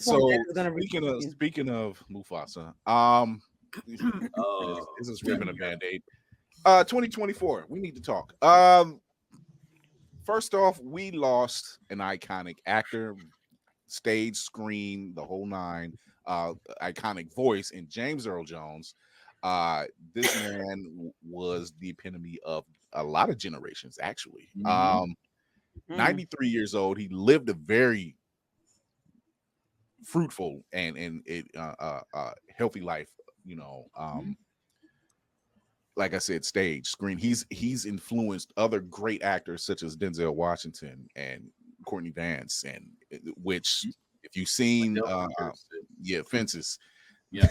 always So thought that was gonna speaking of Mufasa, this is ripping a Band-Aid. 2024, we need to talk. First off, we lost an iconic actor, stage, screen, the whole nine, iconic voice in James Earl Jones. This man was the epitome of a lot of generations, actually. 93 years old. He lived a very fruitful and healthy life, like I said, stage, screen. He's influenced other great actors such as Denzel Washington and Courtney Vance, and which if you've seen Fences, yeah.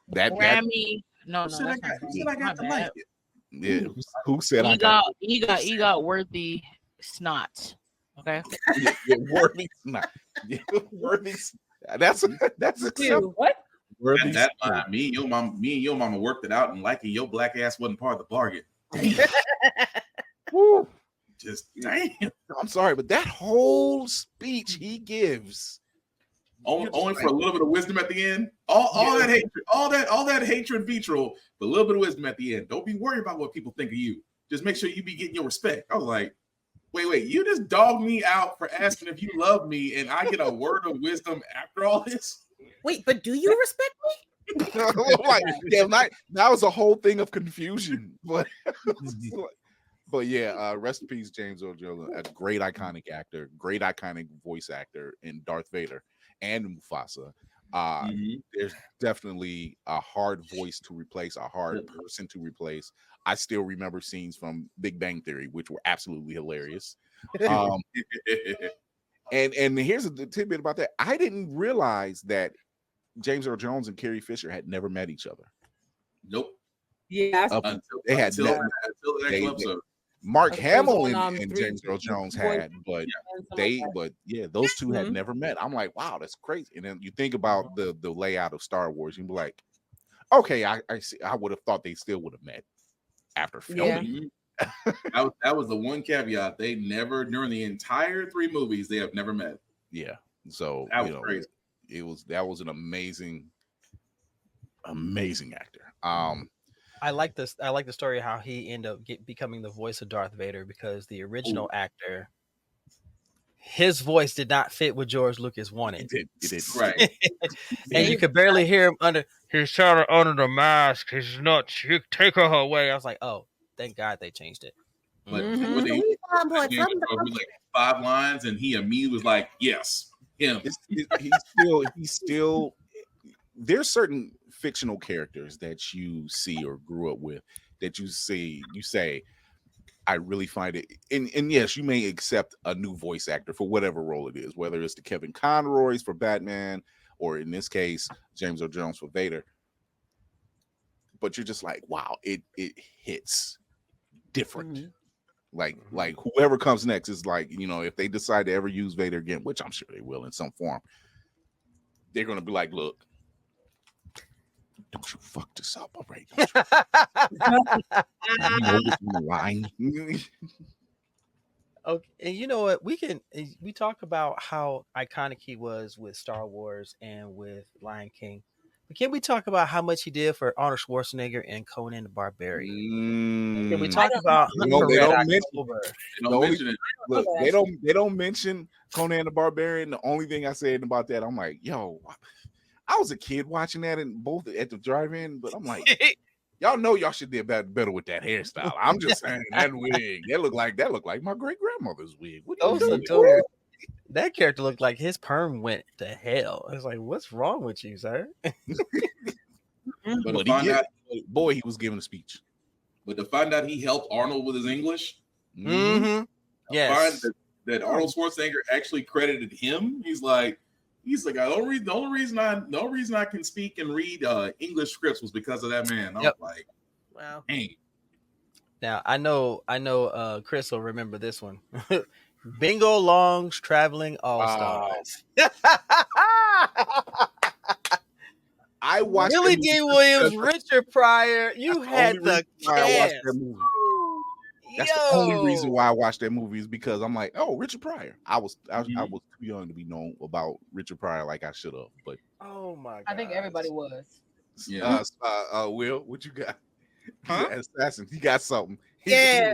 that Grammy. No, Who said I got the mic? Yeah, who said EGOT worthy snot. Okay. Worthy snot. Worthy. That's acceptable. What? That line, me and your mama worked it out, and liking your black ass wasn't part of the bargain. Woo. Just damn. I'm sorry, but that whole speech he gives, only for a little bit of wisdom at the end. All that hatred, all that hatred, vitriol, but a little bit of wisdom at the end. Don't be worried about what people think of you. Just make sure you be getting your respect. I was like, wait, you just dogged me out for asking if you love me, and I get a word of wisdom after all this. Wait, but do you respect me? That was a whole thing of confusion. But yeah, rest in peace, James Earl Jones, a great iconic actor, great iconic voice actor in Darth Vader and Mufasa. There's definitely a hard voice to replace, a hard person to replace. I still remember scenes from Big Bang Theory, which were absolutely hilarious. And here's a tidbit about that. I didn't realize that James Earl Jones and Carrie Fisher had never met each other. Nope. Yeah. Until the next episode. Mark Hamill and James Earl Jones had, but those two had never met. I'm like, wow, that's crazy. And then you think about the layout of Star Wars, you'd be like, okay, I see. I would have thought they still would have met after filming. Yeah. that was the one caveat. They never, during the entire 3 movies, they have never met. Yeah. So that was crazy. That was an amazing actor. I like this. I like the story of how he ended up becoming the voice of Darth Vader, because the original actor, his voice did not fit what George Lucas wanted. It did. Right. And you could barely hear him under. He's shot under the mask. He's not. Take her away. I was like, oh, thank God they changed it. But when they like 5 lines, and he immediately was like, "Yes, him." He's still. There's certain fictional characters that you see or grew up with that you say, I really find it, and yes, you may accept a new voice actor for whatever role it is, whether it's the Kevin Conroy's for Batman, or in this case, James Earl Jones for Vader. But you're just like, wow, it hits different. Like whoever comes next is like, if they decide to ever use Vader again, which I'm sure they will in some form, they're going to be like, look, don't you fuck this up, all right? Line. Okay, and you know what? We talk about how iconic he was with Star Wars and with Lion King, but can we talk about how much he did for Arnold Schwarzenegger and Conan the Barbarian? Can we talk about they don't mention Conan the Barbarian. The only thing I said about that, I'm like, yo, I was a kid watching that both at the drive-in, but I'm like, y'all know y'all should do better with that hairstyle. I'm just saying, that wig, that looked like my great grandmother's wig. What are you doing? That character looked like his perm went to hell. I was like, what's wrong with you, sir? But he was giving a speech. But to find out he helped Arnold with his English, yes, that Arnold Schwarzenegger actually credited him. He's like, the only reason I can speak and read English scripts was because of that man. I'm like, wow. Dang. Now I know Chris will remember this one. Bingo Long's Traveling All Stars. I watched Billy D. Williams, Richard Pryor. You had the cast. That's the only reason why I watched that movie is because I'm like, oh, Richard Pryor. I was too young to be known about Richard Pryor like I should have. But Oh my god. I think everybody was. Yeah. Will, what you got? Huh? Assassin, he got something. Yeah.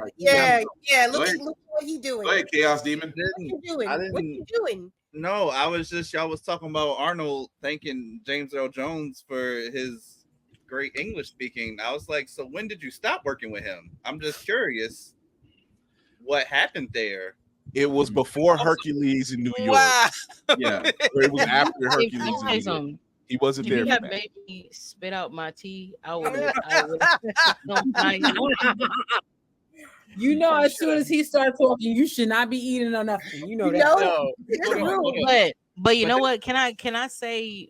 Look Go at what he doing. Go ahead, Chaos Demon. What you doing? What you doing? No, y'all was talking about Arnold thanking James Earl Jones for his great English speaking. I was like, so when did you stop working with him? I'm just curious what happened there. It was before Hercules in New York. Wow. Yeah. Or it was after If Hercules you in say New York. something, He wasn't if there you for had that. made me spit out my tea, I would have. You know, as soon as he starts talking, you should not be eating or nothing. You know that. No. But you know what? Can I say?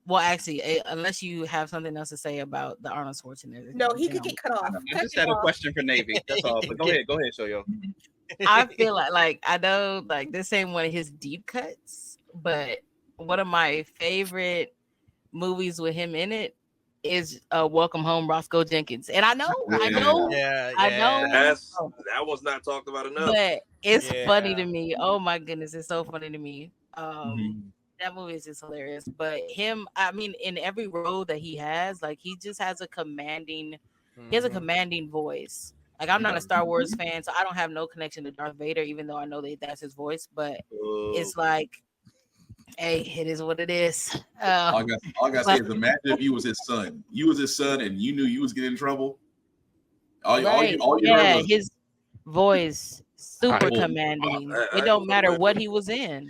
Well, actually, unless you have something else to say about the Arnold Schwarzenegger. No, he could get cut off. I just had a question for Navy. That's all. But go ahead, Shoyo. I feel like I know like this ain't one of his deep cuts, but one of my favorite movies with him in it is Welcome Home, Roscoe Jenkins. And I know. Yeah. That was not talked about enough. But it's funny to me. Oh my goodness, it's so funny to me. That movie is just hilarious. But him, I mean, in every role that he has, like he just has a commanding, he has a commanding voice. Like I'm not a Star Wars fan, so I don't have no connection to Darth Vader, even though I know that's his voice. But it's like, hey, it is what it is. All I gotta say is imagine if you was his son. You was his son and you knew you was getting in trouble. All you heard was his voice super commanding. It don't matter what he was in.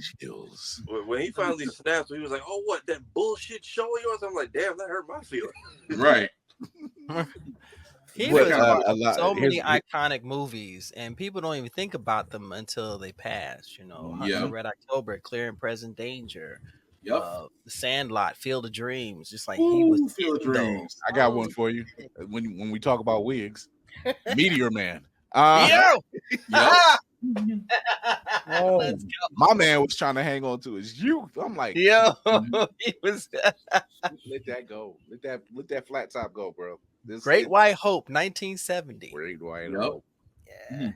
When he finally snapped, he was like, "Oh, what that bullshit show of yours?" I'm like, "Damn, that hurt my feelings." Right. He was so many iconic movies, and people don't even think about them until they pass. You know, Red October, Clear and Present Danger, The Sandlot, Field of Dreams. Just like he was. Field of Dreams. I got one for you. When we talk about wigs, Meteor Man. My man was trying to hang on to his youth. I'm like, he was. Let that go. Let that flat top go, bro. Great White Hope, 1970. Great White Hope. Yeah.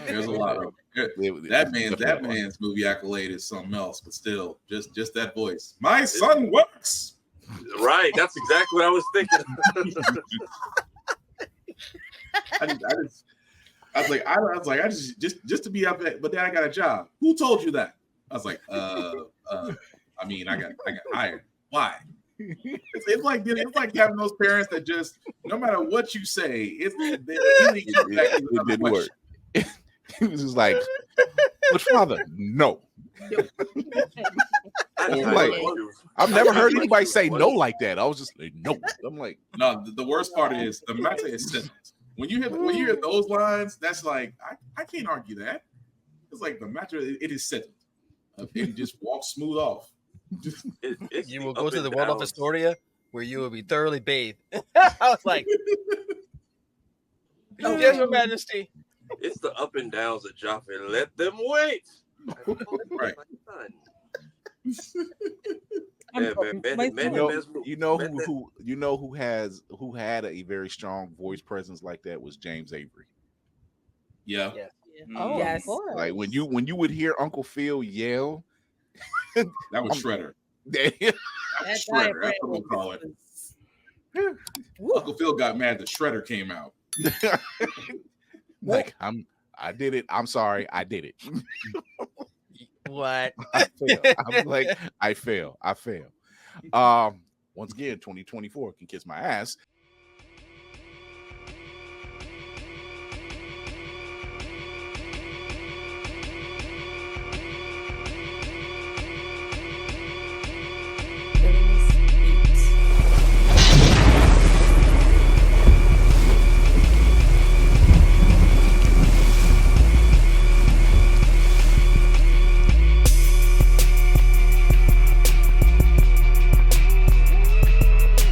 There's a lot of that man's movie accolade is something else, but still, just that voice. My son works. Right. That's exactly what I was thinking. I was like, just to be up there, but then I got a job. Who told you that? I was like, I mean, I got hired. Why? It's like having those parents that just no matter what you say, it didn't work. He was just like, but father, no. I've never heard anybody say no like that. I was just like, no. I'm like, no. The worst part is the matter is settled. When you hear those lines, that's like I can't argue that. It's like the matter it is settled. It just walks smooth off. You will go to the world of Astoria where you will be thoroughly bathed. I was like, yes, Your Majesty. It's the up and downs of Joffrey. Let them wait. Right. You know who had a very strong voice presence like that was James Avery. Yeah. Oh yes. Like when you would hear Uncle Phil yell. That was Shredder. That was Shredder. That's what we'll call it. Uncle Phil got mad that Shredder came out. Like I did it. I'm sorry, I did it. What? I'm like, I fail. Once again, 2024 can kiss my ass.